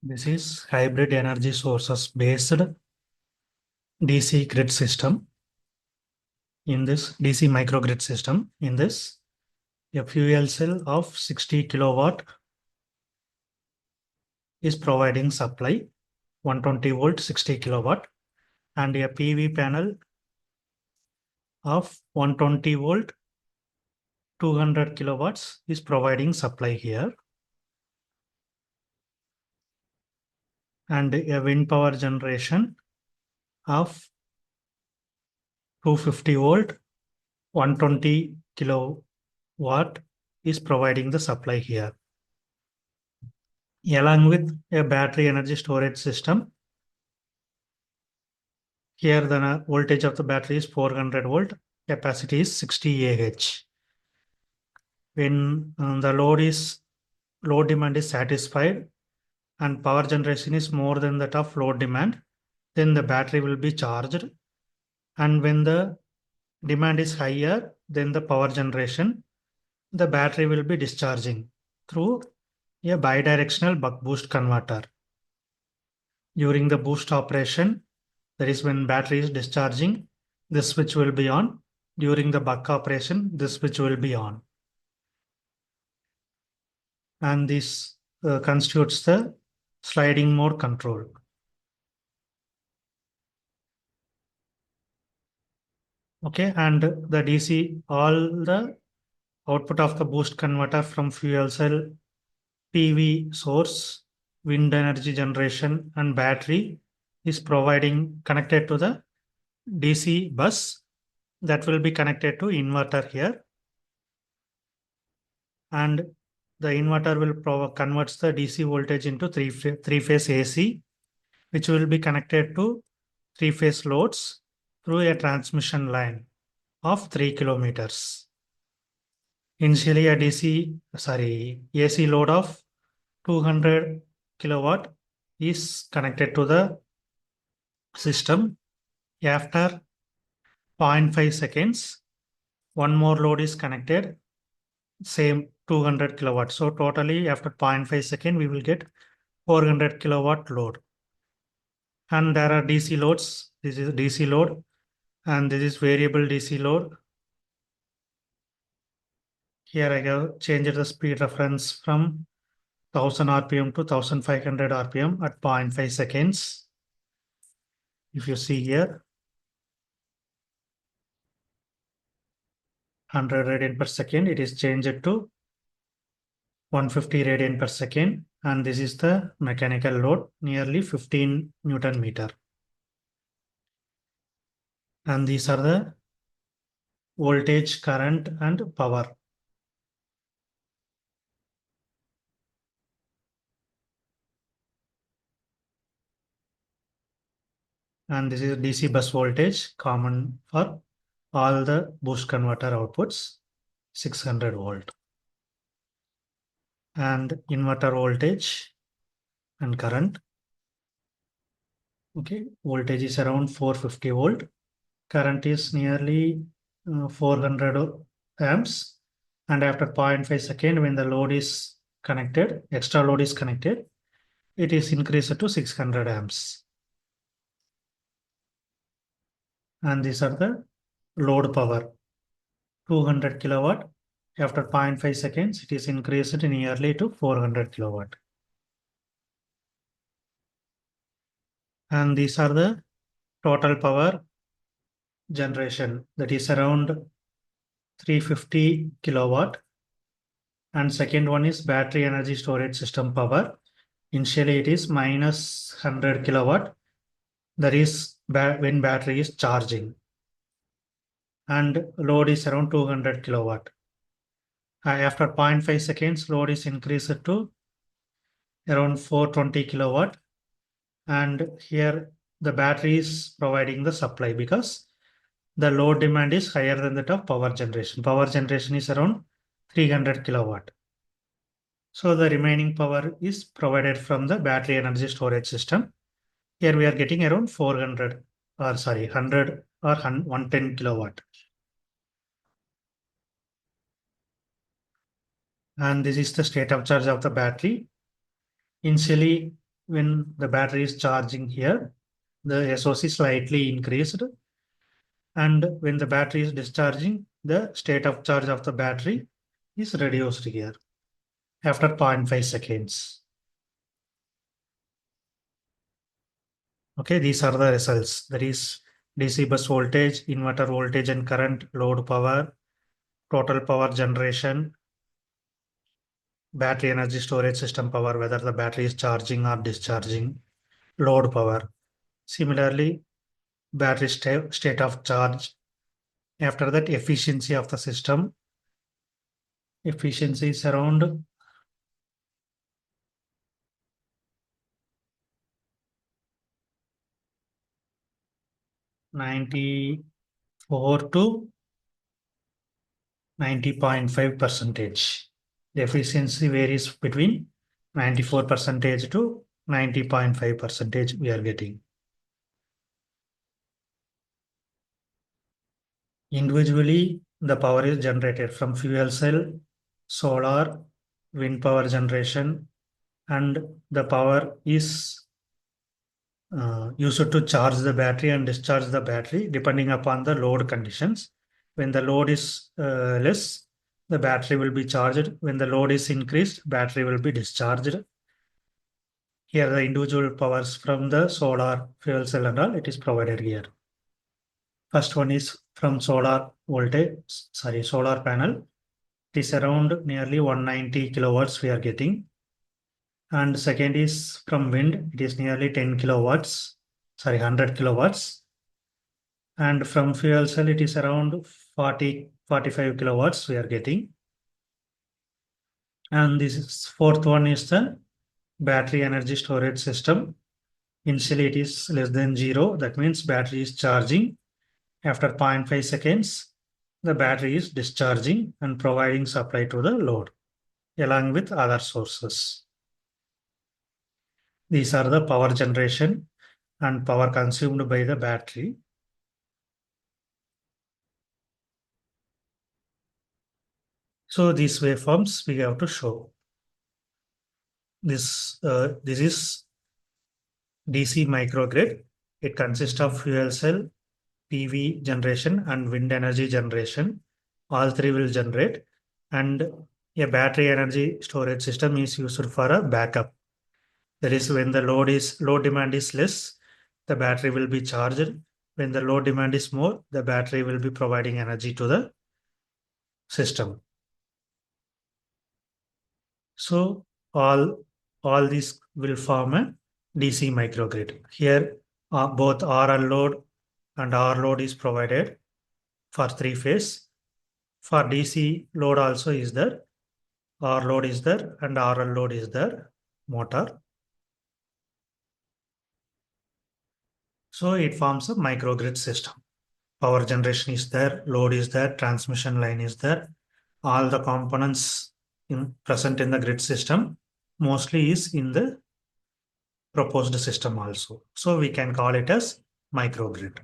This is hybrid energy sources based DC grid system. In this DC microgrid system, in this, a fuel cell of 60 kilowatt is providing supply, 120 volt 60 kilowatt, and a PV panel of 120 volt 200 kilowatts is providing supply here, and a wind power generation of 250 volt 120 kilowatt is providing the supply here, along with a battery energy storage system. Here the voltage of the battery is 400 volt, capacity is 60 Ah. When the load demand is satisfied and power generation is more than that of load demand, then the battery will be charged. And when the demand is higher than the power generation, the battery will be discharging through a bidirectional buck boost converter. During the boost operation, that is when battery is discharging, this switch will be on. During the buck operation, this switch will be on. And this constitutes the sliding mode control. Okay, and the DC, all the output of the boost converter from fuel cell, PV source, wind energy generation, and battery is connected to the DC bus that will be connected to inverter here. And the inverter will converts the DC voltage into three-phase AC, which will be connected to three-phase loads through a transmission line of 3 kilometers. Initially, a AC load of 200 kilowatt is connected to the system. After 0.5 seconds, one more load is connected, same 200 kilowatt. So totally after 0.5 seconds, we will get 400 kilowatt load. And there are DC loads. This is DC load and this is variable DC load. Here I have changed the speed reference from 1000 RPM to 1500 RPM at 0.5 seconds. If you see here, 100 radian per second, it is changed to 150 radian per second. And this is the mechanical load, nearly 15 Newton meter. And these are the voltage, current, and power. And this is DC bus voltage, common for all the boost converter outputs, 600 volt. And inverter voltage and current. Okay, voltage is around 450 volt. Current is nearly 400 amps. And after 0.5 second, when the load is connected, extra load is connected, it is increased to 600 amps. And these are the load power, 200 kilowatt. After 0.5 seconds, it is increased nearly to 400 kilowatt. And these are the total power generation, that is around 350 kilowatt. And second one is battery energy storage system power. Initially, it is minus 100 kilowatt. That is when battery is charging. And load is around 200 kilowatt. After 0.5 seconds, load is increased to around 420 kilowatt. And here the battery is providing the supply because the load demand is higher than that of power generation. Power generation is around 300 kilowatt. So the remaining power is provided from the battery energy storage system. Here we are getting around 100 or 110 kilowatt. And this is the state of charge of the battery. Initially, when the battery is charging here, the SOC slightly increased, and when the battery is discharging, the state of charge of the battery is reduced here after 0.5 seconds. Okay, these are the results. That is DC bus voltage, inverter voltage and current, load power, total power generation, battery energy storage system power, whether the battery is charging or discharging, load power. Similarly, battery state of charge. After that, efficiency of the system. Efficiency is around 94 to 90.5 percentage. The efficiency varies between 94 percentage to 90.5 percentage we are getting. Individually, the power is generated from fuel cell, solar, wind power generation, and the power is used to charge the battery and discharge the battery depending upon the load conditions. When the load is less, the battery will be charged. When the load is increased, battery will be discharged. Here the individual powers from the solar, fuel cell and all, it is provided here. First one is from solar panel. It is around nearly 190 kilowatts we are getting. And second is from wind, it is nearly 10 kilowatts, 100 kilowatts. And from fuel cell, it is around 45 kilowatts we are getting. And this is fourth one is the battery energy storage system. Initially, it is less than 0. That means battery is charging. After 0.5 seconds, the battery is discharging and providing supply to the load along with other sources. These are the power generation and power consumed by the battery. So these waveforms we have to show. This is DC microgrid. It consists of fuel cell, PV generation and wind energy generation. All three will generate, and a battery energy storage system is used for a backup. That is, when the load demand is less, the battery will be charged. When the load demand is more, the battery will be providing energy to the system. So all these will form a DC microgrid. Here both RL load and R load is provided for three phase. For DC load also is there, R load is there and RL load is there, motor. So it forms a microgrid system. Power generation is there, load is there, transmission line is there. All the components present in the grid system mostly is in the proposed system also. So we can call it as microgrid.